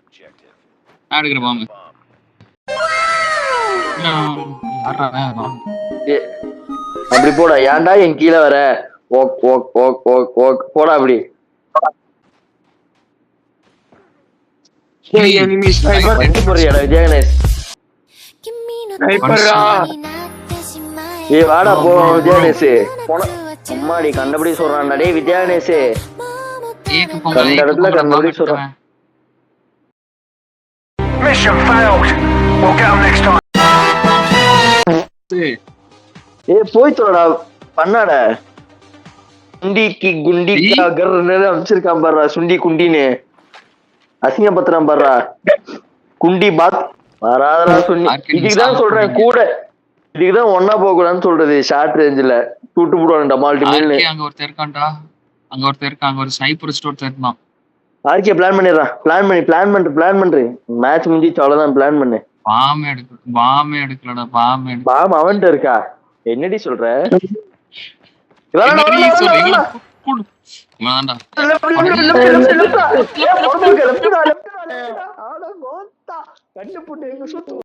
நான் எடுக்கிற பாம்பு. அப்படி போடா, ஏன்டா என் கீழே வர? Okay okay okay okay okay போடா அப்படி. வண்டி போறியாடா விஜய கணேஷ்? ஏய் வாடா போ விஜய கணேஷ். அம்மாடி கண்டபடி சொல்றான்டா டேய் விஜய கணேஷ். கண்ட இடத்துல கண்டபடி சொல்றான். Mission failed. We'll get them next time. ஏய் போய் தோடா பண்ணாட. குண்டிக்கு குண்டிக்கா கர்னு அமைச்சிருக்கான் பாருடா, சுண்டி குண்டின்னு அசிங்கம் பத்திரம் பாருடா. குண்டி பாத் வராதடா சொன்னி. இதுக்குதான் சொல்றேன் கூட, இதுக்குதான் ஒன்னா போக கூடாதுன்னு சொல்றது. ஷார்ட் ரேஞ்சில டூட்டு போடுவானுடா மால்டி. அங்க ஒருத்தர் இருக்கான்டா, அங்க ஒருத்தர் இருக்கான், அங்க ஒரு ஸ்னைப்பர் ஒருத்தர் இருந்தான். ஆர்கே பிளான் பண்ணிடுறான். பிளான் பண்ற மேட்ச் முடிஞ்சிச்சு அவ்வளவுதான். பிளான் பண்ணு. பாமே எடுக்கலடா. பாம் அவன்கிட்ட இருக்கா? என்னடி சொல்ற? கண்டுபிடி